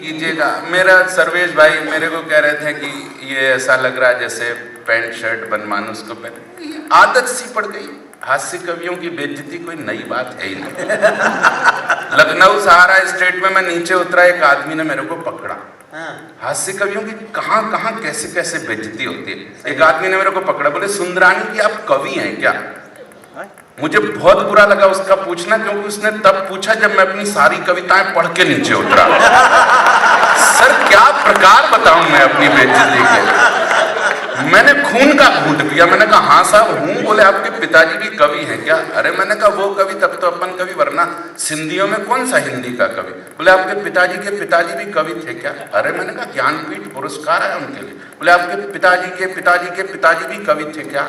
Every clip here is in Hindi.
कीजिएगा। मेरा सर्वेश भाई मेरे को कह रहे थे कि ये ऐसा लग रहा है जैसे पैंट शर्ट बनमानुस को पहने, आदत सी पड़ गई। हास्य कवियों की बेइज्जती कोई नई बात है ही नहीं। लखनऊ सहारा स्टेट में मैं नीचे उतरा, एक आदमी ने मेरे को पकड़ा। हास्य कवियों की कहाँ कहाँ कैसे कैसे बेइज्जती होती है। एक आदमी ने मेरे को पकड़ा, बोले सुंदरानी की आप कवि हैं क्या? मुझे बहुत बुरा लगा उसका पूछना, क्योंकि उसने तब पूछा जब मैं अपनी सारी कविताएं पढ़ के नीचे उतरा। सर क्या प्रकार बताऊं मैं अपनी बेइज्जती के। मैंने खून का घूंट पिया। मैंने कहा हाँ साहब हूँ। बोले आपके पिताजी भी कवि हैं क्या? अरे मैंने कहा वो कवि तब तो अपन कवि, वरना सिंधियों में कौन सा हिंदी का कवि। बोले आपके पिताजी के पिताजी भी कवि थे क्या? अरे मैंने कहा ज्ञानपीठ पुरस्कार है उनके लिए। बोले आपके पिताजी के पिताजी भी कवि थे क्या?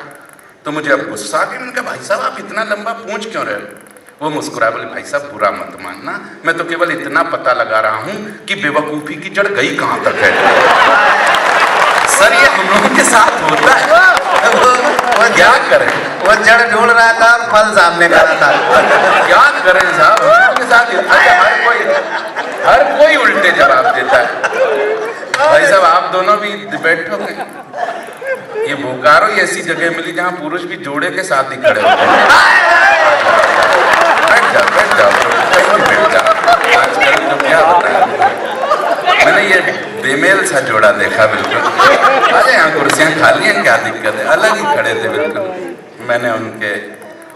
तो मुझे अब गुस्सा आ गया। मैंने कहा भाई साहब आप इतना लंबा पूछ क्यों रहे हो? वो मुस्कुराया, बोले भाई साहब बुरा मत मानना, मैं तो केवल इतना पता लगा रहा हूं कि बेवकूफी की जड़ गई कहां तक है। सर ये हम लोगों के साथ होता है। वो क्या करें, वो जड़ ढूंढ रहा था, फल सामने खड़ा था। क्या करें साहब, हम लोगों के साथ। अच्छा हर कोई उल्टे जवाब देता है। भाई साहब आप दोनों भी बैठोगे, ये बोकारो ऐसी जगह मिली जहां पुरुष भी जोड़े के साथ ही खड़े होते हैं। बैठ जाओ बैठ जाओ। आजकल तो क्या बताएं, मैंने ये बेमेल सा जोड़ा देखा बिल्कुल। अरे यहाँ कुर्सियां खाली हैं, क्या दिक्कत है? अलग ही खड़े थे बिल्कुल। मैंने उनके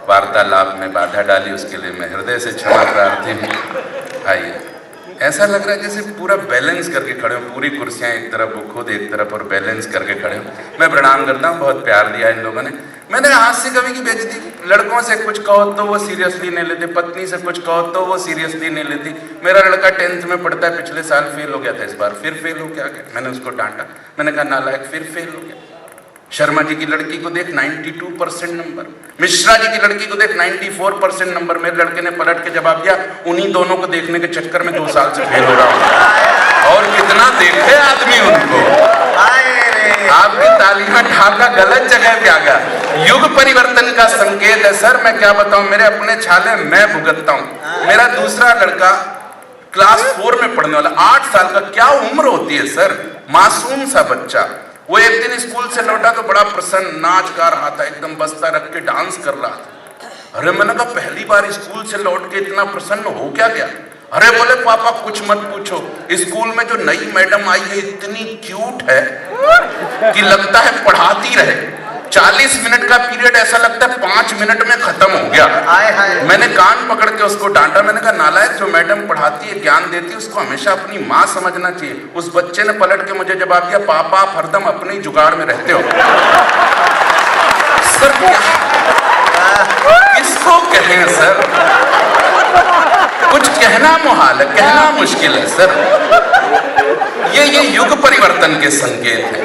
वार्तालाप में बाधा डाली, उसके लिए मैं हृदय से क्षमा प्रार्थी हूँ। आइए, ऐसा लग रहा है जैसे पूरा बैलेंस करके खड़े हो, पूरी कुर्सियां एक तरफ, वो खुद एक तरफ, और बैलेंस करके खड़े हो। मैं प्रणाम करता हूँ, बहुत प्यार दिया इन लोगों ने। मैंने हास्य कवि की बेइज्जती, लड़कों से कुछ कहो तो वो सीरियसली नहीं लेते, पत्नी से कुछ कहो तो वो सीरियसली नहीं लेती। मेरा लड़का 10th में पढ़ता है, पिछले साल फेल हो गया था, इस बार फिर फेल हो गया। मैंने उसको डांटा, मैंने कहा नालायक फिर फेल हो गया। शर्मा जी की लड़की को देख 92% नंबर, मिश्रा जी की लड़की को देख 94% नंबर। मेरे लड़के ने पलट के जवाब दिया, उन्हीं दोनों को देखने के चक्कर में 2 साल से फेल हो रहा हूं। और कितना देखे आदमी उनको। आपकी तालियां ढाका गलत जगह पे आ गया। युग परिवर्तन का संकेत है सर। मैं क्या बताऊं, मेरे अपने छाले मैं भुगतता हूं। मेरा दूसरा लड़का क्लास 4 में पढ़ने वाला, 8 साल का, क्या उम्र होती है सर, मासूम सा बच्चा। वो एक दिन स्कूल से लौटा तो बड़ा प्रसन्न, नाच गा रहा था, एकदम बस्ता रख के डांस कर रहा था। अरे मैंने कहा पहली बार स्कूल से लौट के इतना प्रसन्न हो क्या गया? अरे बोले पापा कुछ मत पूछो, स्कूल में जो नई मैडम आई है इतनी क्यूट है कि लगता है पढ़ाती रहे। 40 मिनट का पीरियड ऐसा लगता है 5 मिनट में खत्म हो गया। मैंने कान पकड़ के उसको डांटा। मैंने कहा नालायक, जो मैडम पढ़ाती है, ज्ञान देती है, उसको हमेशा अपनी माँ समझना चाहिए। उस बच्चे ने पलट के मुझे जवाब दिया, पापा आप हरदम अपने ही जुगाड़ में रहते हो। सर किसको कहें सर, कुछ कहना मुहाल है, कहना मुश्किल है सर। ये युग परिवर्तन के संकेत हैं,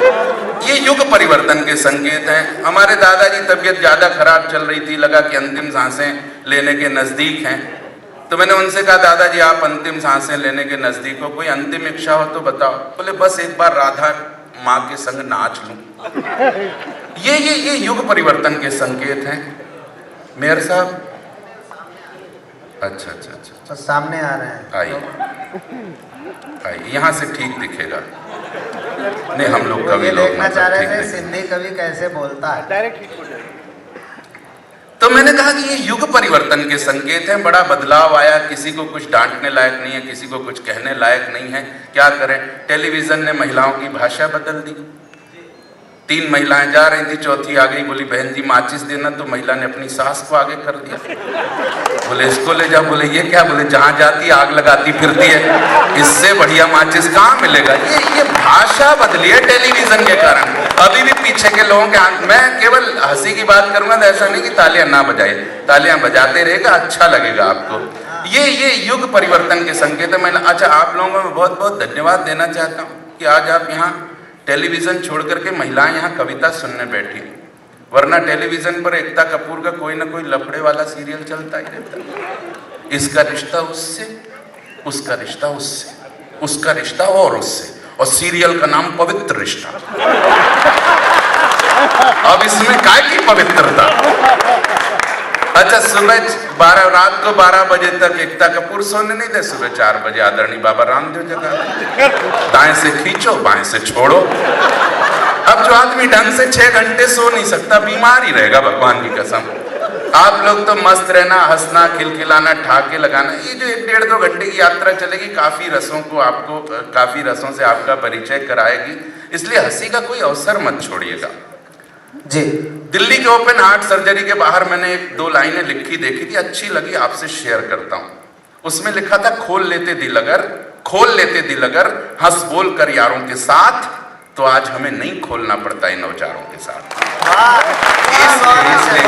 ये युग परिवर्तन के संकेत हैं। हमारे दादाजी तबीयत ज्यादा खराब चल रही थी, लगा कि अंतिम सांसें लेने के नजदीक हैं। तो मैंने उनसे कहा दादाजी आप अंतिम सांसें लेने के नजदीक हो, कोई अंतिम इच्छा हो तो बताओ। बोले बस एक बार राधा माँ के संग नाच लूं। ये युग परिवर्तन के संकेत हैं मेयर साहब। अच्छा अच्छा अच्छा, तो सामने आ रहे हैं, आइए यहाँ से ठीक दिखेगा। नहीं हम लोग कवि लोग देखना चाह रहे थे सिंधी कवि कैसे बोलता है, डायरेक्ट। तो मैंने कहा कि ये युग परिवर्तन के संकेत हैं। बड़ा बदलाव आया, किसी को कुछ डांटने लायक नहीं है, किसी को कुछ कहने लायक नहीं है। क्या करें, टेलीविजन ने महिलाओं की भाषा बदल दी। 3 महिलाएं जा रही थी, चौथी आ गई, बोली बहन जी माचिस देना, तो महिला ने अपनी सास को आगे कर दिया। बोले इसको ले जाओ। बोले ये क्या? बोले जहां जाती आग लगाती फिरती है, इससे बढ़िया माचिस कहां मिलेगा। ये भाषा बदली है टेलीविजन के कारण। अभी भी पीछे के लोगों के हाथ, मैं केवल हंसी की बात करूंगा तो ऐसा नहीं कि तालियां ना बजाए, तालियां बजाते रहेगा, अच्छा लगेगा आपको। ये युग परिवर्तन के संकेत है। मैं अच्छा आप लोगों को मैं बहुत बहुत धन्यवाद देना चाहता हूँ कि आज आप यहाँ टेलीविजन छोड़ करके महिलाएं यहाँ कविता सुनने बैठी, वरना टेलीविजन पर एकता कपूर का कोई ना कोई लफड़े वाला सीरियल चलता ही रहता। इसका रिश्ता उससे, उसका रिश्ता उससे, उसका रिश्ता और उससे, और सीरियल का नाम पवित्र रिश्ता। अब इसमें काय की पवित्रता? अच्छा सुबह रात को 12 बजे तक एकता कपूर सोने नहीं दे, सुबह 4 बजे आदरणीय बाबा रामदेव जगा, दाएं से खींचो बाएं से छोड़ो। अब जो आदमी ढंग से 6 घंटे सो नहीं सकता बीमार ही रहेगा, भगवान की कसम। आप लोग तो मस्त रहना, हंसना, खिलखिलाना, ठाके लगाना। ये जो 1-1.5-2 घंटे की यात्रा चलेगी काफी रसों से आपका परिचय कराएगी, इसलिए हंसी का कोई अवसर मत छोड़िएगा जी। दिल्ली के ओपन हार्ट सर्जरी के बाहर मैंने 1-2 लाइनें लिखी देखी थी, अच्छी लगी, आपसे शेयर करता हूं। उसमें लिखा था, खोल लेते दिल अगर हंस बोल कर यारों के साथ, तो आज हमें नहीं खोलना पड़ता इन औजारों के साथ। इसलिए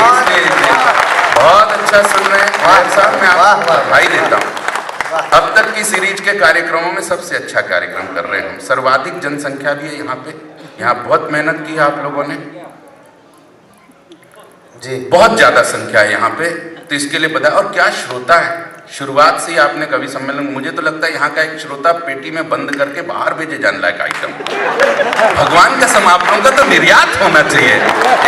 बहुत अच्छा सुन रहे हैं साहब, मैं आपको बधाई देता हूं। अब तक की सीरीज के कार्यक्रमों में सबसे अच्छा कार्यक्रम कर रहे हैं हम। सर्वाधिक जनसंख्या भी है यहाँ पे, यहाँ बहुत मेहनत की है आप लोगों ने जी, बहुत ज्यादा संख्या है यहाँ पे, तो इसके लिए बधाई। और क्या श्रोता है, शुरुआत से ही आपने कवि सम्मेलन, मुझे तो लगता है यहाँ का एक श्रोता पेटी में बंद करके बाहर भेजे जाने लायक आइटम। भगवान का समापनों का तो निर्यात होना चाहिए,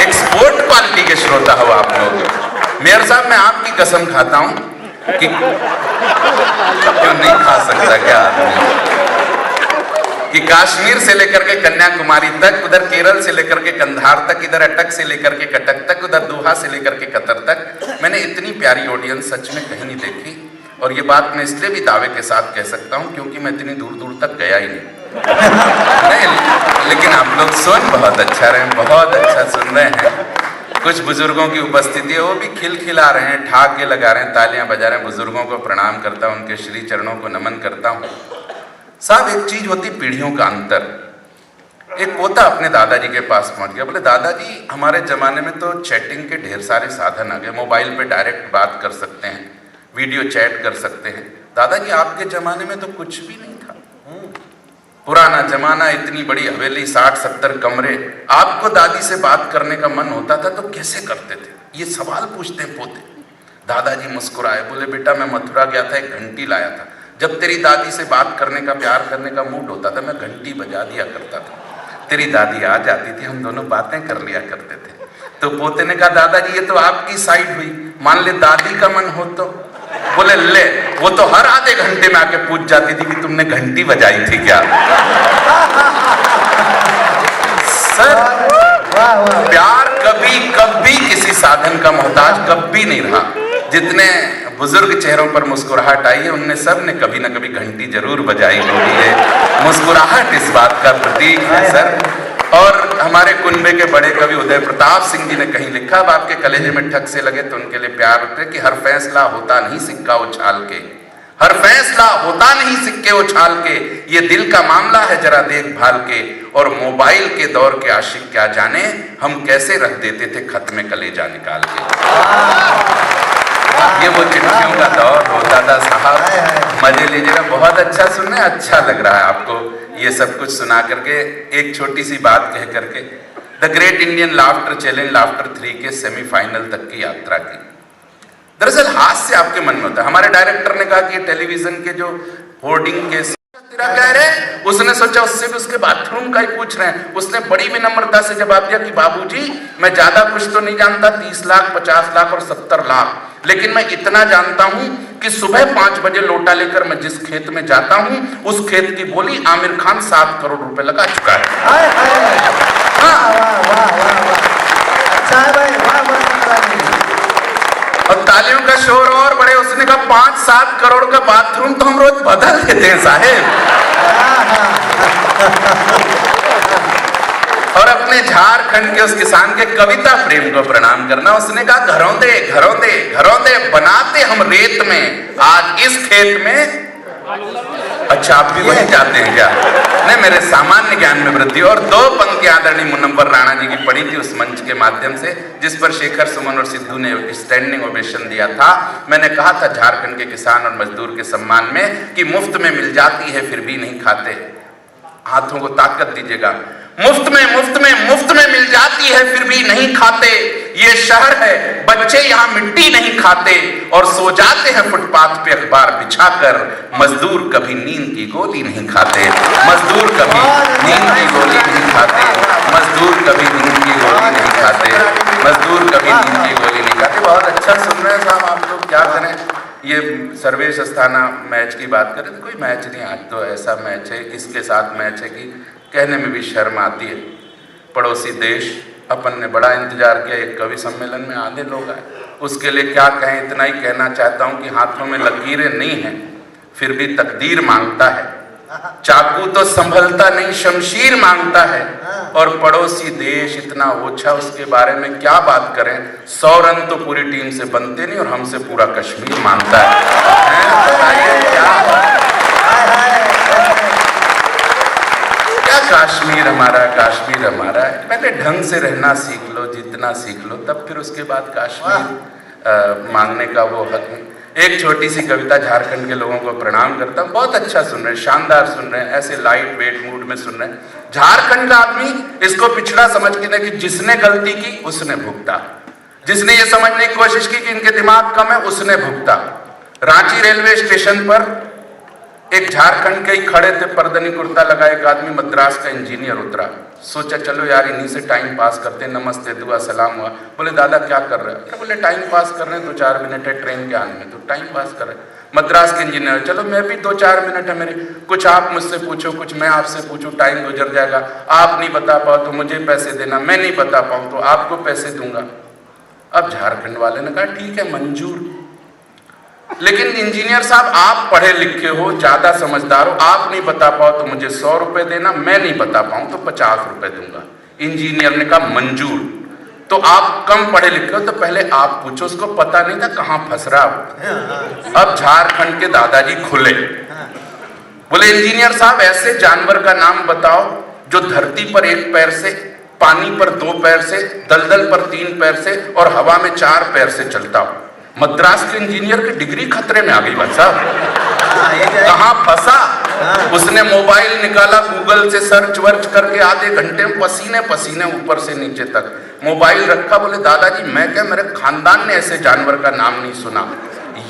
एक्सपोर्ट क्वालिटी के श्रोता हो आप लोग। मेयर साहब, मैं आपकी कसम खाता हूं कि क्यों नहीं खा सकता क्या आदमी, कि कश्मीर से लेकर के कन्याकुमारी तक, उधर केरल से लेकर के कंधार तक, इधर अटक से लेकर के कटक तक, उधर दोहा से लेकर के कतर तक, मैंने इतनी प्यारी ऑडियंस सच में कहीं नहीं देखी। और ये बात मैं इसलिए भी दावे के साथ कह सकता हूं क्योंकि मैं इतनी दूर दूर तक गया ही नहीं। लेकिन आप लोग सुन बहुत अच्छा रहे, बहुत अच्छा सुन रहे हैं। कुछ बुजुर्गों की उपस्थिति है, वो भी खिलखिला रहे हैं, ठाके लगा रहे हैं, तालियां बजा रहे हैं। बुजुर्गों को प्रणाम करता हूं, उनके श्री चरणों को नमन करता हूं। साहब, एक चीज होती पीढ़ियों का अंतर। एक पोता अपने दादाजी के पास पहुंच गया, बोले दादाजी हमारे जमाने में तो चैटिंग के ढेर सारे साधन आ गए, मोबाइल पे डायरेक्ट बात कर सकते हैं, वीडियो चैट कर सकते हैं। दादाजी आपके जमाने में तो कुछ भी नहीं था, पुराना जमाना, इतनी बड़ी हवेली, 60-70 कमरे, आपको दादी से बात करने का मन होता था तो कैसे करते थे? ये सवाल पूछते हैं पोते। दादाजी मुस्कुराए, बोले बेटा मैं मथुरा गया था, एक घंटी लाया था, जब तेरी दादी से बात करने का, प्यार करने का मूड होता था, मैं घंटी बजा दिया करता था, तेरी दादी आ जाती थी, हम दोनों बातें कर लिया करते थे। तो पोते ने कहा दादाजी ये तो आपकी साइड हुई, मान ले दादी का मन हो तो? बोले ले, वो तो हर आधे घंटे में आके पूछ जाती थी कि तुमने घंटी बजाई थी क्या। सर, प्यार कभी किसी साधन का मोहताज कभी नहीं रहा। जितने बुजुर्ग चेहरों पर मुस्कुराहट आई है, उनने सब ने कभी ना कभी घंटी जरूर बजाई होगी है। मुस्कुराहट इस बात का प्रतीक है सर। और हमारे कुनबे के बड़े कवि उदय प्रताप सिंह जी ने कहीं लिखा, अब आपके कलेजे में ठग से लगे तो उनके लिए प्यार उठे, कि हर फैसला होता नहीं सिक्का उछाल के, हर फैसला होता नहीं सिक्के उछाल के, ये दिल का मामला है जरा देखभाल के। और मोबाइल के दौर के आशिक क्या जाने, हम कैसे रख देते थे खत में कलेजा निकाल के। ये वो चिट्ठियों का दौर होता था साहब, मजे लीजिएगा। बहुत अच्छा सुनने, अच्छा लग रहा है आपको ये सब कुछ सुना करके। एक छोटी सी बात कह करके, the great Indian laughter challenge laughter 3 के सेमीफाइनल तक की यात्रा की। दरअसल हास्य आपके मन में होता है। हमारे डायरेक्टर ने कहा कि टेलीविजन के जो होर्डिंग के तेरा कह रहे, उसने सोचा उससे भी उसके बाथरूम का ही पूछ रहे हैं। उसने बड़ी विनम्रता से जवाब दिया कि बाबूजी मैं ज्यादा कुछ तो नहीं जानता, 30 लाख, 50 लाख और 70 लाख, लेकिन मैं इतना जानता हूं कि सुबह 5 बजे लोटा लेकर मैं जिस खेत में जाता हूं, उस खेत की बोली आमिर खान 7 करोड़ रुपए लगा चुका है। और तालियों का शोर और बड़े। उसने कहा 5-7 करोड़ का बाथरूम तो हम रोज बदल देते हैं साहेब। और अपने झारखंड के उस किसान के कविता प्रेम को प्रणाम करना। उसने कहा घरों दे घरों दे घरों दे बनाते हम रेत में, आज इस खेत में। अच्छा आप भी वहीं जाते हैं क्या? नहीं, मेरे सामान्य ज्ञान में वृद्धि। और 2 पंक्तियां आदरणीय मुनव्वर राणा जी की पढ़ी थी उस मंच के माध्यम से, जिस पर शेखर सुमन और सिद्धू ने स्टैंडिंग ओवेशन दिया था। मैंने कहा था झारखंड के किसान और मजदूर के सम्मान में कि मुफ्त में मिल जाती है फिर भी नहीं खाते। हाथों को ताकत दीजिएगा। मुफ्त में मिल जाती है फिर भी नहीं खाते, ये शहर है बच्चे यहाँ मिट्टी नहीं खाते, और सो जाते हैं फुटपाथ पे अखबार बिछाकर। मजदूर कभी नींद की गोली नहीं खाते, मजदूर कभी नींद की गोली नहीं खाते, मजदूर कभी नींद की गोली नहीं खाते। मजदूर कभी नींद की गोली नहीं खाते। बहुत अच्छा सुन रहे हैं साहब आप लोग, क्या करें। ये सर्वेश अस्थाना मैच की बात करें तो कोई मैच नहीं, आज तो ऐसा मैच है, इसके साथ मैच है कि कहने में भी शर्म आती है। पड़ोसी देश, अपन ने बड़ा इंतजार किया, एक कवि सम्मेलन में आधे लोग आए, उसके लिए क्या कहें, इतना ही कहना चाहता हूँ कि हाथों में लकीरें नहीं हैं, फिर भी तकदीर मांगता है। चाकू तो संभलता नहीं, शमशीर मांगता है। और पड़ोसी देश इतना ओछा, उसके बारे में क्या बात करें। 100 रन तो पूरी टीम से बनते नहीं और हमसे पूरा कश्मीर मांगता है। बताइए क्या कश्मीर हमारा, कश्मीर हमारा। पहले ढंग से रहना सीख लो, जितना सीख लो, तब फिर उसके बाद कश्मीर मांगने का वो हक है। एक छोटी सी कविता, झारखंड के लोगों को प्रणाम करता हूँ, बहुत अच्छा सुन रहे हैं, शानदार सुन रहे हैं, ऐसे लाइट वेट मूड में सुन रहे हैं। झारखंड का आदमी इसको पिछड़ा समझ के नहीं कि जिसने गलती की उसने भुगता, जिसने ये समझने की कोशिश की कि इनके दिमाग कम है उसने भुगता। रांची रेलवे स्टेशन पर एक झारखंड के ही खड़े थे, पर्दनी कुर्ता लगाए एक आदमी, मद्रास का इंजीनियर उतरा। सोचा चलो यार इन्हीं से टाइम पास करते, नमस्ते दुआ सलाम हुआ। बोले दादा क्या कर रहे हैं? बोले टाइम पास कर रहे हैं, 2-4 मिनट है ट्रेन के आने में, तो टाइम पास कर रहे हैं। मद्रास के इंजीनियर, चलो मैं भी 2-4 मिनट है मेरे, कुछ आप मुझसे पूछो, कुछ मैं आपसे पूछूं, टाइम गुजर जाएगा। आप नहीं बता पाओ तो मुझे पैसे देना, मैं नहीं बता पाऊँ तो आपको पैसे दूंगा। अब झारखंड वाले ने कहा ठीक है मंजूर, लेकिन इंजीनियर साहब आप पढ़े लिखे हो, ज्यादा समझदार हो, आप नहीं बता पाओ तो मुझे 100 रुपए देना, मैं नहीं बता पाऊं तो 50 रुपए दूंगा। इंजीनियर ने कहा मंजूर। तो आप कम पढ़े लिखे हो तो पहले आप पूछो, उसको पता नहीं था कहां फंस रहा। अब झारखंड के दादाजी खुले, बोले इंजीनियर साहब ऐसे जानवर का नाम बताओ जो धरती पर 1 पैर से, पानी पर 2 पैर से, दलदल पर 3 पैर से और हवा में 4 पैर से चलता हो। मद्रास के इंजीनियर की डिग्री खतरे में आ गई भाई साहब, कहां फंसा। उसने मोबाइल निकाला, गूगल से सर्च वर्च करके आधे घंटे में पसीने पसीने ऊपर से नीचे तक मोबाइल रखा। बोले दादाजी मैं क्या, मेरे खानदान ने ऐसे जानवर का नाम नहीं सुना।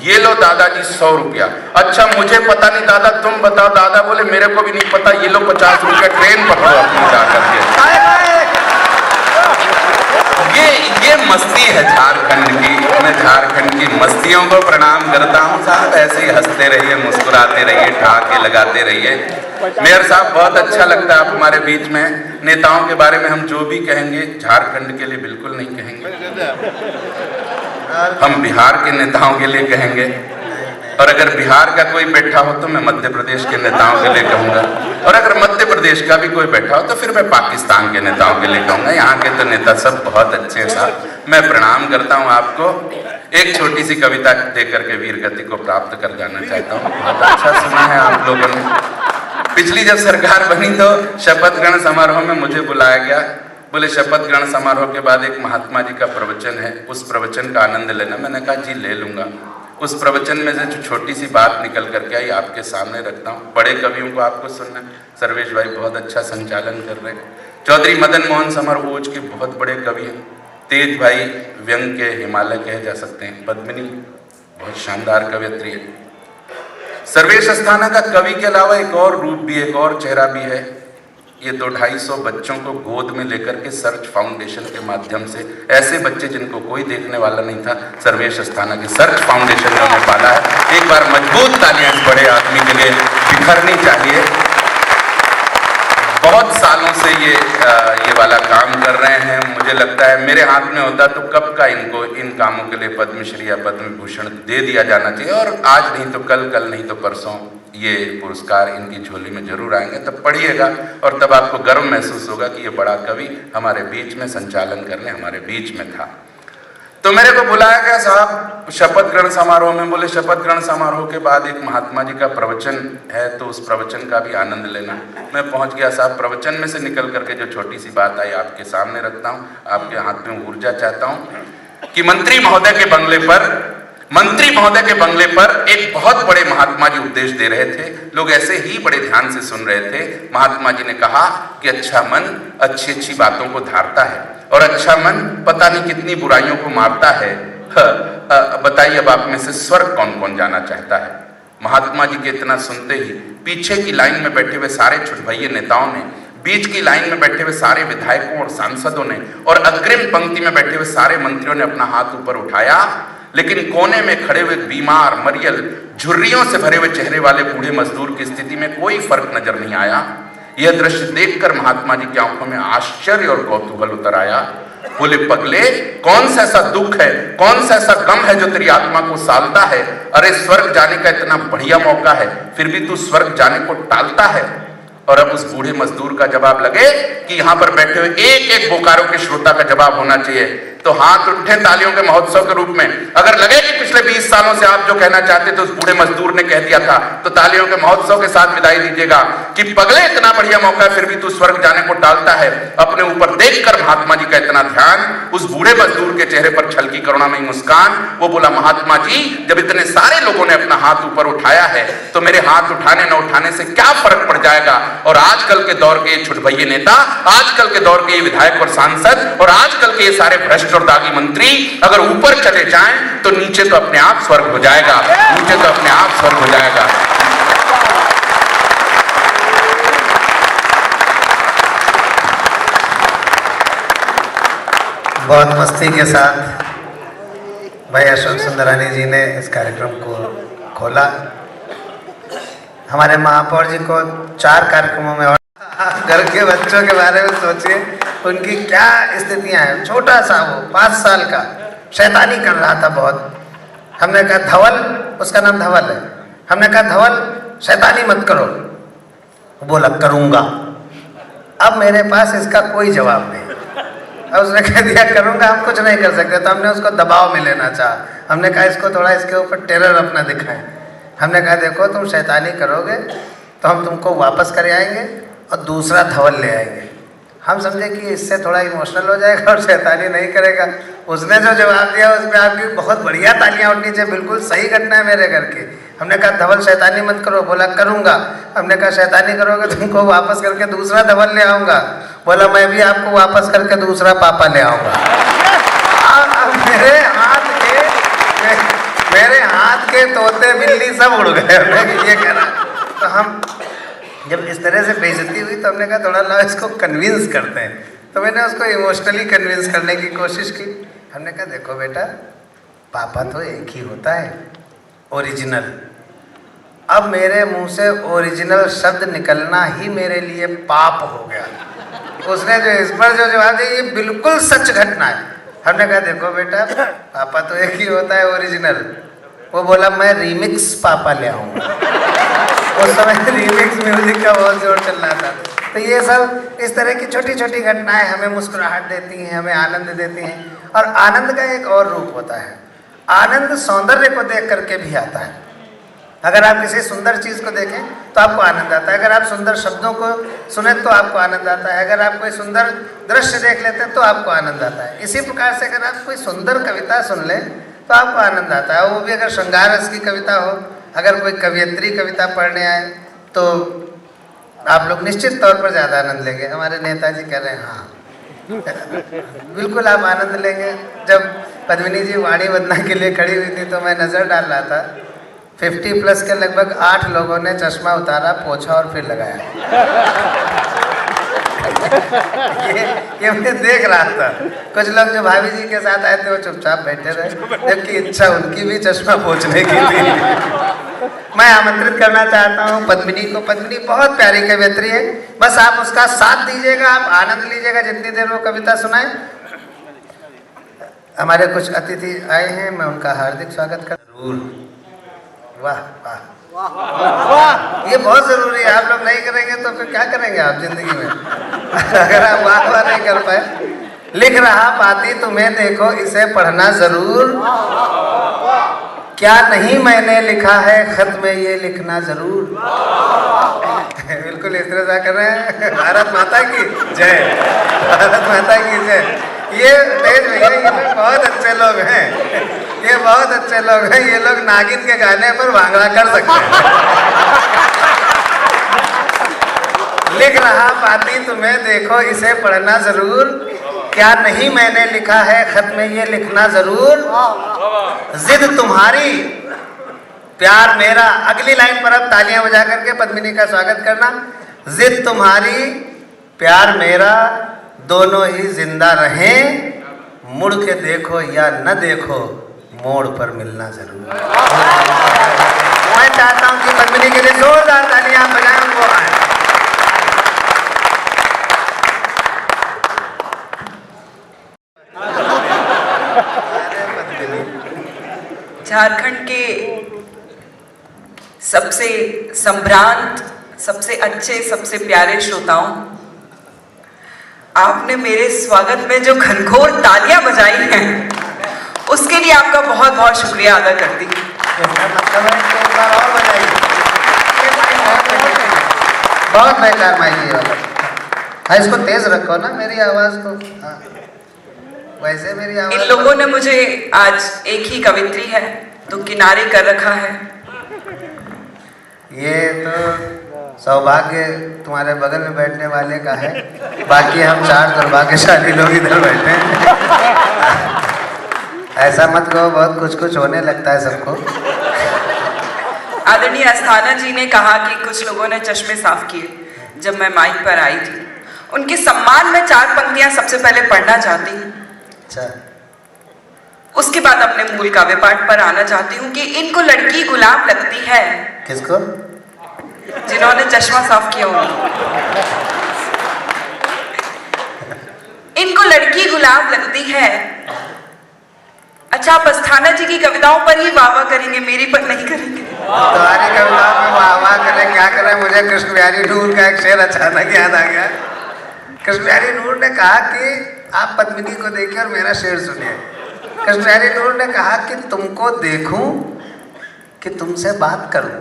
ये लो दादाजी 100 रुपया। अच्छा मुझे पता नहीं दादा, तुम बताओ। दादा बोले मेरे को भी नहीं पता, ये लो 50 रुपया, ट्रेन पकड़ो अपनी जाकर के। ये मस्ती है झारखंड की। मैं झारखंड की मस्तियों को प्रणाम करता हूँ साहब, ऐसे ही हंसते रहिए, मुस्कुराते रहिए, ठहाके लगाते रहिए। मेयर साहब बहुत अच्छा लगता है आप हमारे बीच में। नेताओं के बारे में हम जो भी कहेंगे झारखंड के लिए बिल्कुल नहीं कहेंगे, हम बिहार के नेताओं के लिए कहेंगे। और अगर बिहार का कोई बैठा हो तो मैं मध्य प्रदेश के नेताओं के लिए कहूँगा, और अगर मध्य प्रदेश का भी कोई बैठा हो तो फिर मैं पाकिस्तान के नेताओं के लिए कहूँगा। यहाँ के तो नेता सब बहुत अच्छे हैं साहब। मैं प्रणाम करता हूँ आपको। एक छोटी सी कविता दे करके वीर गति को प्राप्त कर जाना चाहता हूँ। बहुत अच्छा सुना है आप लोगों ने। पिछली जब सरकार बनी तो शपथ ग्रहण समारोह में मुझे बुलाया गया। बोले शपथ ग्रहण समारोह के बाद एक महात्मा जी का प्रवचन है, उस प्रवचन का आनंद लेना। मैंने कहा जी ले लूंगा। उस प्रवचन में से जो छोटी सी बात निकल करके आई आपके सामने रखता हूँ। बड़े कवियों को आपको सुनना। सर्वेश भाई बहुत अच्छा संचालन कर रहे हैं। चौधरी मदन मोहन समरभोज के बहुत बड़े कवि हैं। तेज भाई व्यंग के हिमालय कहे जा सकते हैं। पद्मिनी बहुत शानदार कवियत्री है। सर्वेश अस्थाना का कवि के अलावा एक और रूप भी, एक और चेहरा भी है। ये 200-250 बच्चों को गोद में लेकर के सर्च फाउंडेशन के माध्यम से, ऐसे बच्चे जिनको कोई देखने वाला नहीं था, सर्वेश अस्थाना की सर्च फाउंडेशन ने पाला है। एक बार मजबूत तालियां इस बड़े आदमी के लिए बिखरनी चाहिए। बहुत सालों से ये वाला काम कर रहे हैं। मुझे लगता है मेरे हाथ में होता तो कब का इनको इन कामों के लिए पद्मश्री या पद्म भूषण दे दिया जाना चाहिए। और आज नहीं तो कल, कल नहीं तो परसों ये पुरस्कार इनकी झोली में जरूर आएंगे। तब पढ़िएगा और तब आपको गर्व महसूस होगा कि ये बड़ा कवि हमारे बीच में संचालन करने हमारे बीच में था। तो मेरे को बुलाया गया साहब शपथ ग्रहण समारोह में। बोले शपथ ग्रहण समारोह के बाद एक महात्मा जी का प्रवचन है तो उस प्रवचन का भी आनंद लेना। मैं पहुंच गया साहब। प्रवचन में से निकल करके जो छोटी सी बात आई आपके सामने रखता हूँ, आपके हाथ में ऊर्जा चाहता हूँ कि मंत्री महोदय के बंगले पर एक बहुत बड़े महात्मा जी उपदेश दे रहे थे। लोग ऐसे ही बड़े ध्यान से सुन रहे थे। महात्मा जी ने कहा कि अच्छा मन अच्छी अच्छी बातों को धारता है और अच्छा मन पता नहीं कितनी बुराइयों को मारता है। बताइए अब आप में से स्वर्ग कौन कौन जाना चाहता है। महात्मा जी के इतना सुनते ही पीछे की लाइन में बैठे हुए सारे छुटभइये नेताओं ने बीच की लाइन में बैठे हुए सारे विधायकों और सांसदों ने और अग्रिम पंक्ति में बैठे हुए सारे मंत्रियों ने अपना हाथ ऊपर उठाया, लेकिन कोने में खड़े हुए बीमार, मरियल, झुर्रियों से भरे हुए चेहरे वाले बूढ़े मजदूर की स्थिति में कोई फर्क नजर नहीं आया। यह दृश्य देखकर महात्मा जी की आंखों में आश्चर्य और कौतूहल उतर आया। बोले, पगले, कौन सा ऐसा दुख है, कौन सा ऐसा गम है जो तेरी आत्मा को सालता है? अरे स्वर्ग जाने का इतना बढ़िया मौका है, फिर भी तू स्वर्ग जाने को टालता है। और अब उस बूढ़े मजदूर का जवाब लगे कि यहां पर बैठे हुए एक एक बोकारो के श्रोता का जवाब होना चाहिए, तो हाथ उठे तालियों के महोत्सव के रूप में। अगर लगे कि पिछले 20 सालों से आप जो कहना चाहते थे उस बूढ़े मजदूर ने कह दिया था, तो तालियों के महोत्सव के साथ विदाई दीजिएगा कि पगले, इतना बढ़िया मौका है, फिर भी तू स्वर्ग जाने को टालता है। अपने ऊपर देखकर महात्मा जी का इतना ध्यान, उस बूढ़े मजदूर के चेहरे पर छलकी करुणामयी मुस्कान। वो बोला, महात्मा जी, जब इतने सारे लोगों ने अपना हाथ ऊपर उठाया है तो मेरे हाथ उठाने न उठाने से क्या फर्क पड़ जाएगा? और आजकल के दौर के ये छुटभइये नेता, आजकल के दौर के ये विधायक और सांसद और आजकल के ये सारे भ्रष्ट और दागी मंत्री अगर ऊपर चले जाएं तो नीचे तो अपने आप स्वर्ग हो जाएगा, नीचे तो अपने आप स्वर्ग हो जाएगा। बहुत मस्ती के साथ भाई अशोक सुंदरानी जी ने इस कार्यक्रम को खोला। हमारे महापौर जी को 4 कार्यक्रमों में, और घर के बच्चों के बारे में सोचिए उनकी क्या स्थितियां हैं। छोटा सा वो 5 साल का शैतानी कर रहा था बहुत। हमने कहा धवल, उसका नाम धवल है, हमने कहा धवल शैतानी मत करो, वो बोला करूंगा। अब मेरे पास इसका कोई जवाब नहीं। अब उसने कह दिया करूंगा, हम कुछ नहीं कर सकते, तो हमने उसको दबाव में लेना चाहा। हमने कहा इसको थोड़ा इसके ऊपर टेरर अपना दिखाएं। हमने कहा देखो, तुम शैतानी करोगे तो हम तुमको वापस कर आएंगे और दूसरा धवल ले आएंगे। हम समझे कि इससे थोड़ा इमोशनल हो जाएगा और शैतानी नहीं करेगा। उसने जो जवाब दिया उसमें आपकी बहुत बढ़िया तालियां उठनी चाहिए, बिल्कुल सही घटना है मेरे घर की। हमने कहा धवल शैतानी मत करो, बोला करूंगा। हमने कहा शैतानी करोगे तुमको वापस करके दूसरा धवल ले आऊंगा, बोला मैं भी आपको वापस करके दूसरा पापा ले आऊंगा। मेरे हाथ के तोते बिल्ली सब उड़ गए। ये कह रहा, तो हम जब इस तरह से बेइज्जती हुई तो हमने कहा थोड़ा ला इसको कन्विंस करते हैं। तो मैंने उसको इमोशनली कन्विंस करने की कोशिश की। हमने कहा देखो बेटा, पापा तो एक ही होता है, ओरिजिनल। अब मेरे मुंह से ओरिजिनल शब्द निकलना ही मेरे लिए पाप हो गया। उसने जो इस पर जो जवाब दिया, ये बिल्कुल सच घटना है। हमने कहा देखो बेटा, पापा तो एक ही होता है, ओरिजिनल। वो बोला मैं रीमिक्स पापा ले आऊँगा। उस समय रीमिक्स म्यूजिक का बहुत जोर चल रहा था। तो ये सब इस तरह की छोटी छोटी घटनाएं हमें मुस्कुराहट देती हैं, हमें आनंद देती हैं। और आनंद का एक और रूप होता है, आनंद सौंदर्य को देख करके भी आता है। अगर आप किसी सुंदर चीज़ को देखें तो आपको आनंद आता है, अगर आप सुंदर शब्दों को सुने तो आपको आनंद आता है, अगर आप कोई सुंदर दृश्य देख लेते हैं तो आपको आनंद आता है। इसी प्रकार से अगर आप कोई सुंदर कविता सुन लें तो आपको आनंद आता है, वो भी अगर श्रृंगार रस की कविता हो। अगर कोई कवियत्री कविता पढ़ने आए तो आप लोग निश्चित तौर पर ज़्यादा आनंद लेंगे। हमारे नेताजी कह रहे हैं हाँ बिल्कुल आप आनंद लेंगे। जब पद्मिनी जी वाणी वंदना के लिए खड़ी हुई थी तो मैं नज़र डाल रहा था, 50+ के लगभग 8 लोगों ने चश्मा उतारा, पोछा और फिर लगाया। ये मैं देख रहा था। कुछ लोग जो भाभी जी के साथ आए थे वो चुपचाप बैठे रहे, जबकि इच्छा उनकी भी चश्मा पोंछने की थी। मैं आमंत्रित करना चाहता हूँ पद्मिनी को। पद्मिनी बहुत प्यारी कवियत्री है, बस आप उसका साथ दीजिएगा, आप आनंद लीजिएगा जितनी देर वो कविता सुनाए। हमारे कुछ अतिथि आए हैं, मैं उनका हार्दिक स्वागत कर। वाह वाह वाह, ये बहुत जरूरी है। आप लोग नहीं करेंगे तो फिर क्या करेंगे आप जिंदगी में? अगर आप वाह वाह नहीं कर पाए। लिख रहा पाती तुम्हें देखो, इसे पढ़ना जरूर। क्या नहीं मैंने लिखा है, खत में ये लिखना जरूर। बिल्कुल इस तरह से कर रहे हैं। भारत माता की जय, भारत माता की जय। ये तेज भैया, ये लोग बहुत अच्छे लोग हैं, ये बहुत अच्छे लोग हैं। ये लोग नागिन के गाने पर भांगड़ा कर सकते हैं। लिख रहा पाती तुम्हें देखो, इसे पढ़ना जरूर। क्या नहीं मैंने लिखा है, खत में ये लिखना जरूर। जिद तुम्हारी, प्यार मेरा। अगली लाइन पर अब तालियां बजा करके पद्मिनी का स्वागत करना। जिद तुम्हारी, प्यार मेरा दोनों ही जिंदा रहें, मुड़ के देखो या न देखो, मोड़ पर मिलना जरूर। मैं चाहता हूं कि पद्मिनी के लिए जोरदार तालियां बजाएं, उनको आए। झारखंड के सबसे संभ्रांत, सबसे अच्छे, सबसे प्यारे श्रोताओं, आपने मेरे स्वागत में जो घनघोर तालियां बजाई हैं, उसके लिए आपका बहुत बहुत शुक्रिया अदा करती हूँ। इसका मतलब है कि एक बार और बजाइए। बहुत बेकार माइक ये वाला। हाँ, इसको तेज रखो ना, मेरी आवाज को। हाँ, वैसे मेरी आवाज। इन लोगों ने मुझे आज एक ही कवित्री है तो किनारे कर रखा है। ये तो सौभाग्य तुम्हारे बगल में बैठने वाले का है, बाकी हम 4 दुर्भाग्यशाली लोग इधर बैठे हैं। ऐसा मत कहो, बहुत कुछ कुछ होने लगता है सबको। आदरणीय अस्थाना जी ने कहा कि कुछ लोगों ने चश्मे साफ किए जब मैं माइक पर आई थी। उनके सम्मान में 4 पंक्तियां सबसे पहले पढ़ना चाहती हूँ। अच्छा, उसके बाद अपने मूल काव्य पाठ पर आना चाहती हूँ कि इनको लड़की गुलाब लगती है। किसको? जिन्होंने चश्मा साफ किया होगा। इनको लड़की गुलाब लगती है। अच्छा, आप अस्थाना जी की कविताओं पर ही वाह वाह करेंगे, मेरी पर नहीं करेंगे। तुम्हारी कविताओं में वाह वाह करें क्या करें? मुझे कृष्ण बिहारी नूर का एक शेर अचानक याद आ गया। कृष्ण बिहारी नूर ने कहा कि आप पद्मिनी को देखिए और मेरा शेर सुनिए। कृष्ण बिहारी नूर ने कहा कि तुमको देखूं कि तुमसे बात करूं,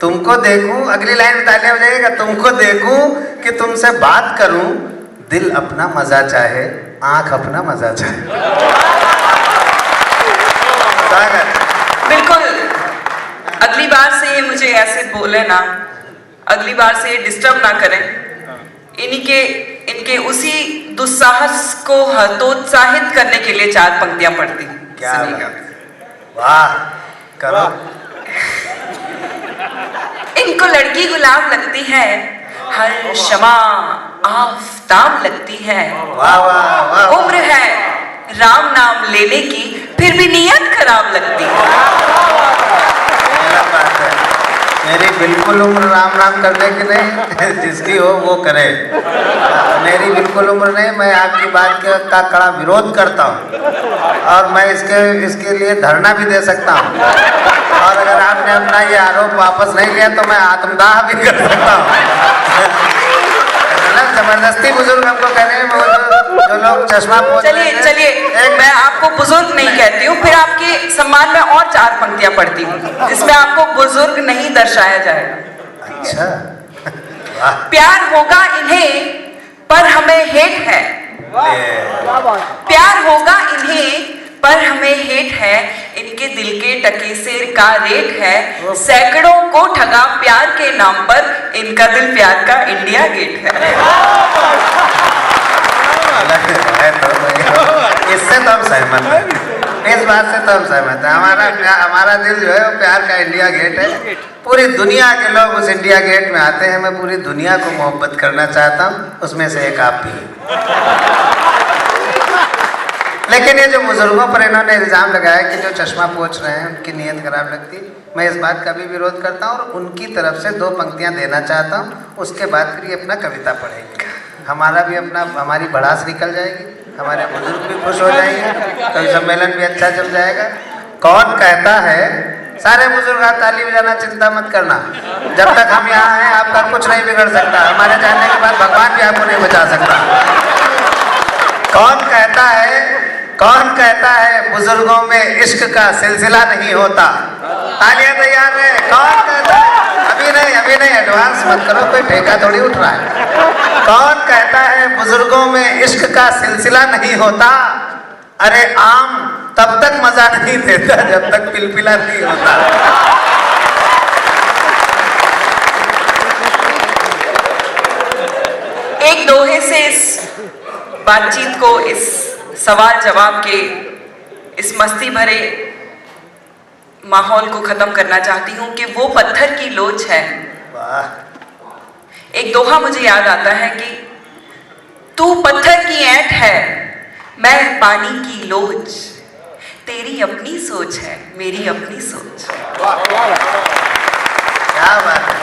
तुमको देखूं, अगली लाइन तालियां हो जाएगा, तुमको देखूं कि तुमसे बात करूं, दिल अपना मजा चाहे, आंख अपना मजा चाहे। बिल्कुल, अगली बार से ये मुझे ऐसे बोले ना, अगली बार से ये डिस्टर्ब ना करें। इनके उसी दुस्साहस को हतोत्साहित करने के लिए 4 पंक्तियां पढ़ती हूं। क्या वाह, करो। इनको लड़की गुलाब लगती है, हर शमा आफताब लगती है। वाह वाह वाह। उम्र है राम नाम लेने की, फिर भी नियत खराब लगती है। मेरा बात है, मेरी बिल्कुल उम्र राम नाम करने की नहीं, जिसकी हो वो करे। मेरी बिल्कुल उम्र नहीं, मैं आपकी बात का कड़ा विरोध करता हूँ और मैं इसके लिए धरना भी दे सकता हूँ। और अगर आपने अपना ये आरोप वापस नहीं लिया तो मैं आत्मदाह भी कर सकता हूँ। जबरदस्ती बुजुर्ग हमको कह रहे हैं, जो लोग चश्मा पोछ रहे हैं। चलिए, मैं आपको बुजुर्ग नहीं कहती हूँ, फिर आपके सम्मान में और 4 पंक्तियां पढ़ती हूँ जिसमें आपको बुजुर्ग नहीं दर्शाया जाएगा। अच्छा, प्यार होगा इन्हें पर हमें हेट है। प्यार होगा इन्हें पर हमें हेट है, इनके दिल के टके सेर का रेट है। सैकड़ों को ठगा प्यार के नाम पर, इनका दिल प्यार का इंडिया गेट है। इससे तो हम सहमत हैं, इस बात से तो हम सहमत हैं। हमारा दिल जो है वो प्यार का इंडिया गेट है। पूरी दुनिया के लोग उस इंडिया गेट में आते हैं। मैं पूरी दुनिया को मोहब्बत करना चाहता हूँ, उसमें से एक आप भी। लेकिन ये जो बुजुर्गों पर इन्होंने इल्ज़ाम लगाया कि जो चश्मा पोछ रहे हैं उनकी नीयत खराब लगती, मैं इस बात का भी विरोध करता हूँ और उनकी तरफ से 2 पंक्तियाँ देना चाहता हूँ। उसके बाद फिर ये अपना कविता पढ़ेंगे। हमारी भड़ास निकल जाएगी, हमारे बुजुर्ग भी खुश हो जाएंगे, कवि सम्मेलन भी अच्छा चल जाएगा। कौन कहता है, सारे बुजुर्ग आप ताली बजाना, चिंता मत करना। जब तक हम यहाँ हैं आपका कुछ नहीं बिगड़ सकता। हमारे जाने के बाद भगवान भी आपको नहीं बचा सकता। कौन कहता है बुजुर्गों में इश्क का सिलसिला नहीं होता? तालियां तैयार है। कौन कहता है? अभी नहीं, एडवांस मत करो, कोई ठेका थोड़ी उठ रहा है। कौन कहता है बुजुर्गों में इश्क का सिलसिला नहीं होता? अरे आम तब तक मजा नहीं देता जब तक पिलपिला नहीं होता। एक दोहे से इस बातचीत को, इस सवाल जवाब के इस मस्ती भरे माहौल को खत्म करना चाहती हूँ कि वो पत्थर की लोच है। वाह। एक दोहा मुझे याद आता है कि तू पत्थर की ऐंठ है, मैं पानी की लोच, तेरी अपनी सोच है, मेरी अपनी सोच। क्या बात है।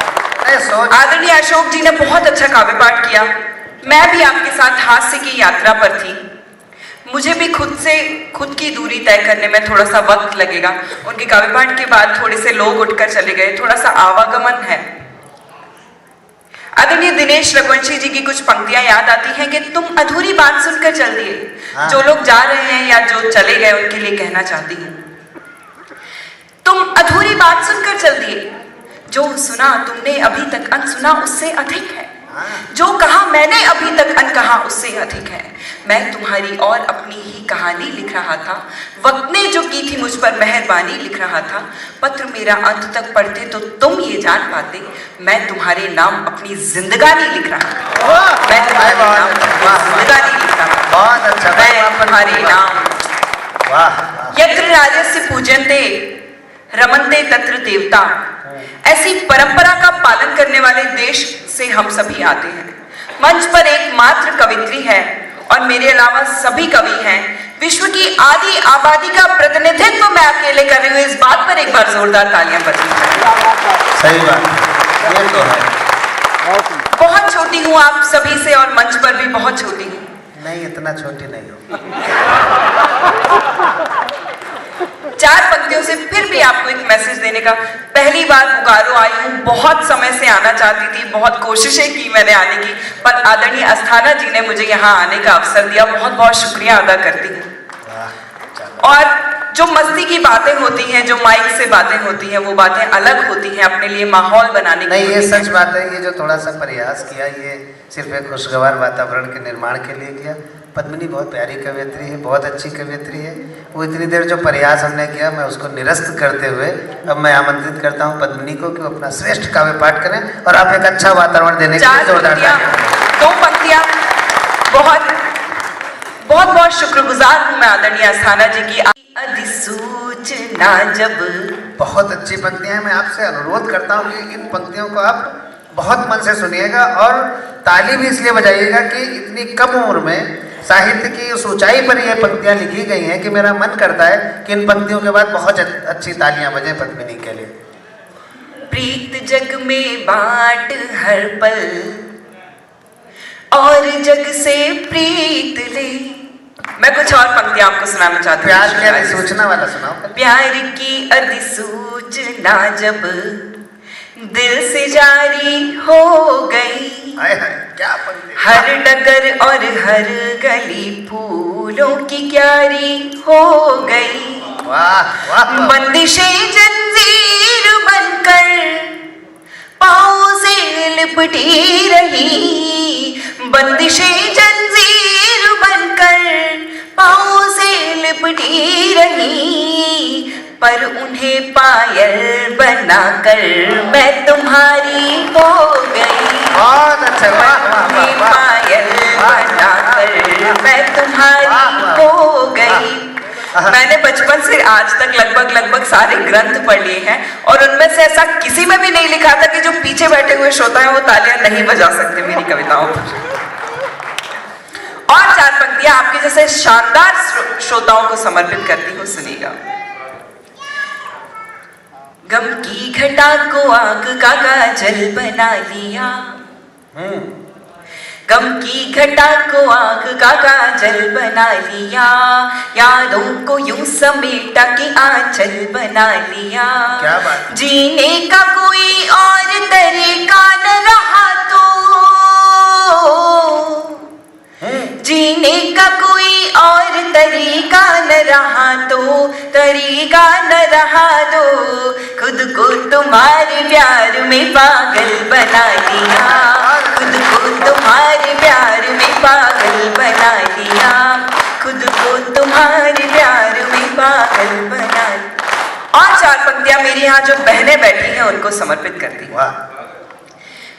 अरे सोच। आदरणीय अशोक जी ने बहुत अच्छा काव्य पाठ किया। मैं भी आपके साथ हास्य की यात्रा पर थी। मुझे भी खुद की दूरी तय करने में थोड़ा सा वक्त लगेगा। उनके काव्य पाठ के बाद थोड़े से लोग उठकर चले गए, थोड़ा सा आवागमन है। आदरणीय दिनेश रघुवंशी जी की कुछ पंक्तियां याद आती हैं कि तुम अधूरी बात सुनकर चल दिए। हाँ। जो लोग जा रहे हैं या जो चले गए उनके लिए कहना चाहती हूँ, तुम अधूरी बात सुनकर चल दिए। जो सुना तुमने अभी तक अनसुना उससे अधिक है। जो कहा मैंने अभी तक अनकहा उससे अधिक है। मैं तुम्हारी और अपनी ही कहानी लिख रहा था। वक्त ने जो की थी मुझ पर मेहरबानी लिख रहा था। पत्र मेरा अंत तक पढ़ते तो तुम ये जान पाते, मैं तुम्हारे नाम अपनी जिंदगानी लिख रहा था। मैं तुम्हारे नाम अपनी जिंदगानी लिख रहा था। बहुत अच्छा। मैं तुम्हारे नाम। वाह। यत्र राजस्य पूजन्ते रमन्ते तत्र देवता। ऐसी परंपरा का पालन करने वाले देश से हम सभी आते हैं। मंच पर एकमात्र कवित्री है और मेरे अलावा सभी कवि हैं। विश्व की आदि आबादी का प्रतिनिधित्व मैं अकेले कर रही हूँ। इस बात पर एक बार जोरदार तालियां बजनी चाहिए। सही बात, ये तो है। बहुत छोटी हूँ आप सभी से और मंच पर भी बहुत छोटी हूँ। नहीं, इतना छोटी नहीं हो। 4 पंक्तियों से फिर भी आपको एक मैसेज देने का। पहली बार बोकारो आई हूँ, बहुत समय से आना चाहती थी, बहुत कोशिशें की मैंने आने की, पर आदरणीय अस्थाना जी ने मुझे यहाँ आने का अवसर दिया। बहुत बहुत शुक्रिया अदा करती हूँ। और जो मस्ती की बातें होती हैं, जो माइक से बातें होती हैं, वो बातें अलग होती हैं, अपने लिए माहौल बनाने की। नहीं, ये सच बात है। ये जो थोड़ा सा प्रयास किया, ये सिर्फ एक खुशगवार वातावरण के निर्माण के लिए किया। पद्मिनी बहुत प्यारी कवियत्री है, बहुत अच्छी कवियत्री है। वो इतनी देर जो प्रयास हमने किया, मैं उसको निरस्त करते हुए अब मैं आमंत्रित करता हूँ पद्मिनी को कि वो अपना श्रेष्ठ काव्य पाठ करें और आप एक अच्छा वातावरण देने के लिए जोरदार तालियां। 2 पंक्तियां। बहुत शुक्रगुजार हूँ मैं आदरणीय अस्थाना जी की। अधिसूचना जब। बहुत अच्छी पंक्तियां हैं। मैं आपसे अनुरोध करता हूँ कि इन पंक्तियों को आप बहुत मन से सुनिएगा और ताली भी इसलिए बजाइएगा कि इतनी कम उम्र में साहित्य की उस ऊंचाई पर ये पंक्तियां लिखी गई हैं कि मेरा मन करता है कि इन पंक्तियों के बाद बहुत अच्छी तालियां बजे पद्मिनी के लिए। प्रीत जग में बांट हर पल और जग से प्रीत ले। मैं कुछ और पंक्तियां आपको सुनाना चाहती हूँ। प्यार की अधिसूचना वाला सुनाओ। प्यार की अधिसूचना जब दिल से जारी हो गई, हाय हाय, क्या पंक्ति। हर डगर और हर गली फूलों की क्यारी हो गई। वाह वाह। बंदिशें जंजीर बनकर पाँव से लिपटी रही। बंदिशें जंजीर बनकर पाँव से लिपटी रही, पर उन्हें पायल बनाकर मैं तुम्हारी हो गई। बहुत अच्छा। उन्हें पायल बनाकर मैं तुम्हारी हो गई। मैंने बचपन से आज तक लगभग सारे ग्रंथ पढ़ लिए हैं और उनमें से ऐसा किसी में भी नहीं लिखा था कि जो पीछे बैठे हुए श्रोता हैं वो तालियां नहीं बजा सकते मेरी कविताओं पर। और 4 पंक्तियां आपके जैसे शानदार श्रोताओं को समर्पित करती हूँ, सुनिएगा। गम की घटा को आग का काजल बना लिया। गम की घटा को आग का काजल बना लिया। यादों को यूं समेटा के आंचल बना लिया। क्या बात। जीने का कोई और तरीका न रहा तो, जीने का कोई और तरीका न रहा तो, तरीका न रहा तो खुद को तुम्हारे प्यार में पागल बना लिया। खुद को तुम्हारे प्यार में पागल बना लिया। खुद को तुम्हारे प्यार में पागल बना लिया। और 4 पंक्तियां मेरी यहाँ जो बहनें बैठी हैं उनको समर्पित करती हूँ।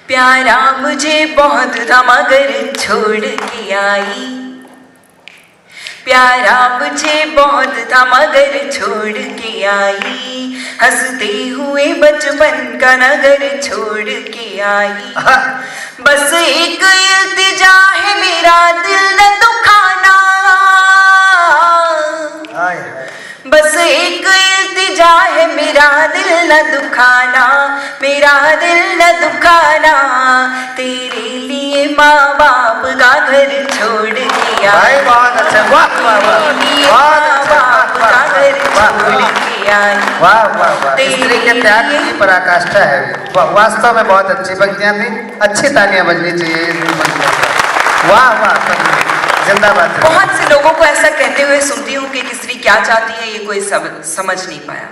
प्यारा मुझे बहुत था मगर छोड़ के आई। प्यारा मुझे बहुत था मगर छोड़ के आई। हंसते हुए बचपन का नगर छोड़ के आई। बस एक इल्तिजा है मेरा दिल न दुखाना, मेरा दिल न दुखाना, तेरे लिए माँ बाप का घर छोड़ के भाई आई, बहुत अच्छा, वाह वाह वाह, तेरे लिए बहुत माँ अच्छा, बाप वाह, का घर वाह, छोड़ के आई। वाह वाह वाह, स्त्री के त्याग की पराकाष्ठा है। वास्तव में बहुत अच्छी पंक्तियां थी, अच्छी तालियां बजनी चाहिए इन पंक्तियों पर। वाह वाह, जिंदाबाद। बहुत से लोगों को ऐसा कहते हुए सुनती हूँ कि एक स्त्री क्या चाहती है ये कोई समझ नहीं पाया।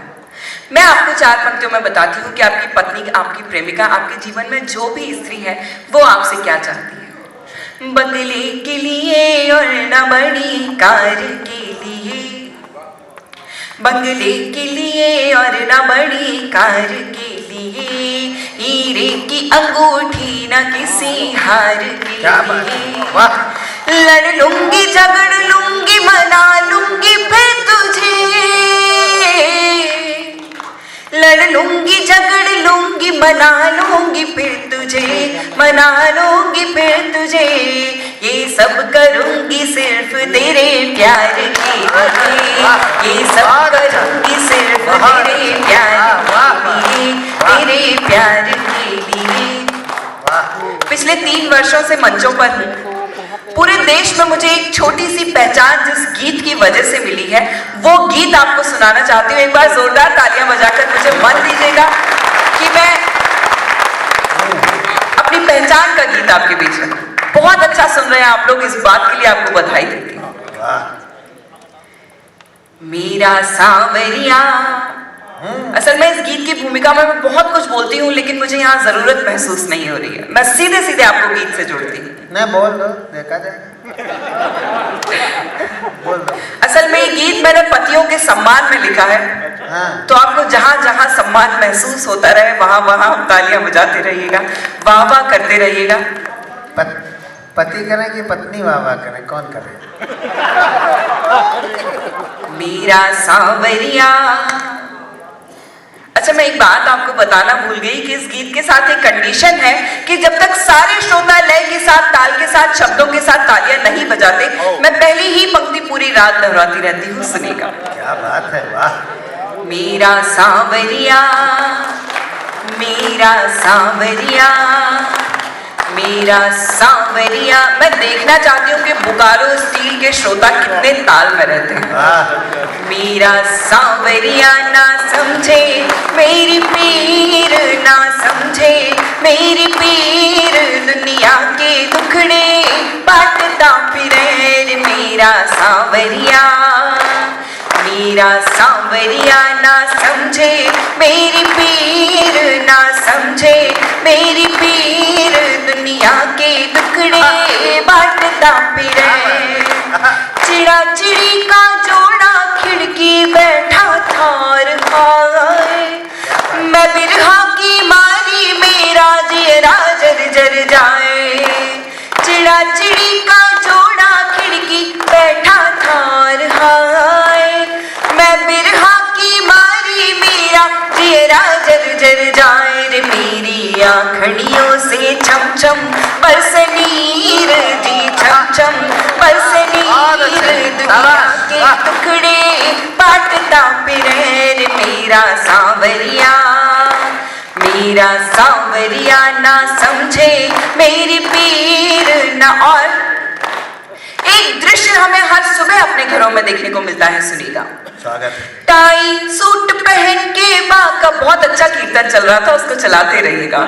मैं आपको 4 पंक्तियों में बताती हूँ कि आपकी पत्नी, आपकी प्रेमिका, आपके जीवन में जो भी स्त्री है वो आपसे क्या चाहती है। बंगले के लिए और न बड़ी कार के लिए, बंगले के लिए और न बड़ी कार के लिए, हीरे की अंगूठी न किसी हार के क्या बात है, लिए, वाह। लड़ लूंगी झगड़ लूंगी मना लूंगी फिर तुझे, लड़ लूंगी झगड़ लूंगी मना लूंगी फिर तुझे, मना लूंगी फिर तुझे, ये सब करूंगी सिर्फ तेरे प्यार के लिए, ये सब करूंगी सिर्फ तेरे प्यार के लिए, तेरे प्यार के लिए। पिछले 3 वर्षों से मंचों पर हूँ। पूरे देश में मुझे एक छोटी सी पहचान जिस गीत की वजह से मिली है, वो गीत आपको सुनाना चाहती हूँ। एक बार जोरदार तालियां बजाकर मुझे मन दीजिएगा कि मैं अपनी पहचान का गीत आपके बीच में। बहुत अच्छा सुन रहे हैं आप लोग, इस बात के लिए आपको बधाई देती हूँ। मेरा सांवरिया। असल में इस गीत की भूमिका में मैं बहुत कुछ बोलती हूँ, लेकिन मुझे यहाँ जरूरत महसूस नहीं हो रही है। मैं सीधे सीधे आपको गीत से जोड़ती हूँ। नहीं, बोल दो, देखा जाएगा। बोल दो। असल में ये गीत मैंने पतियों के सम्मान में लिखा है। हाँ। तो आपको जहां जहां सम्मान महसूस होता रहे वहां वहां तालियां बजाते रहिएगा, वाह वाह करते रहिएगा। पति करें कि पत्नी वाह वाह करें, कौन करे? मेरा सांवरिया। अच्छा, मैं एक बात आपको बताना भूल गई कि इस गीत के साथ एक कंडीशन है कि जब तक सारे श्रोता लय के साथ, ताल के साथ, शब्दों के साथ तालियां नहीं बजाते, मैं पहली ही पंक्ति पूरी रात दोहराती रहती हूँ। सुनिएगा। क्या बात है, वाह। मेरा सांवरिया, मेरा सांवरिया, मेरा सांवरिया। मैं देखना चाहती हूँ कि बोकारो स्टील के श्रोता कितने ताल में रहते हैं। मेरा सांवरिया ना समझे मेरी पीर, ना समझे मेरी पीर, दुनिया के दुखड़े बांटता फिरे। मेरा सांवरिया, मेरा सांवरिया ना समझे मेरी पीर, ना समझे मेरी पीर, दुनिया के दुखड़े बांटता फिरे। चिड़ा चिड़ी का जोड़ा खिड़की बैठा थार खाए, मैं बिरहा की मारी मेरा जियरा जर जर जाए। चिड़ा चिड़ी का जोड़ा खिड़की बैठा थार हाय, मैं बिरहा की मारी मेरा जियरा जर जर जाए। रे मेरी आँखड़ियों से छम छम बरसे नीर जी, छम छम बरसे नीर, दुनिया के टुकड़े बांटता फिरे। रे मेरा सांवरिया, मेरा सांवरिया ना समझे मेरी पीर ना। और एक दृश्य हमें हर सुबह अपने घरों में देखने को मिलता है। सुनिएगा। स्वागत। टाई सूट पहन के बाका, बहुत अच्छा कीर्तन चल रहा था, उसको चलाते रहिएगा।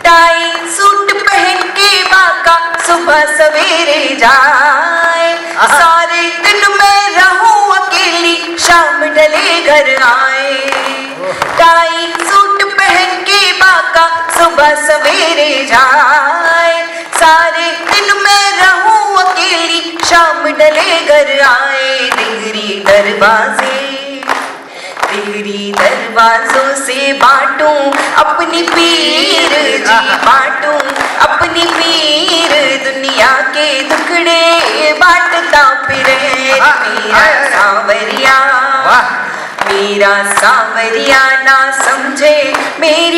टाई सूट पहन के बाका सुबह सवेरे जाए, सारे दिन मैं रहूं अकेली शाम ढले घर आए। टाई सूट पहन के बाका सुबह सवेरे जाए, सारे दिन मैं रहूं अकेली शाम ढले घर आए। डिगरी दरवाजे, डिगरी दरवाजों से बांटूं अपनी पीर जी, बांटूं अपनी पीर, दुनिया के दुखड़े बांटता फिरे। मेरा सांवरिया, मेरा सांवरिया ना समझे मेरी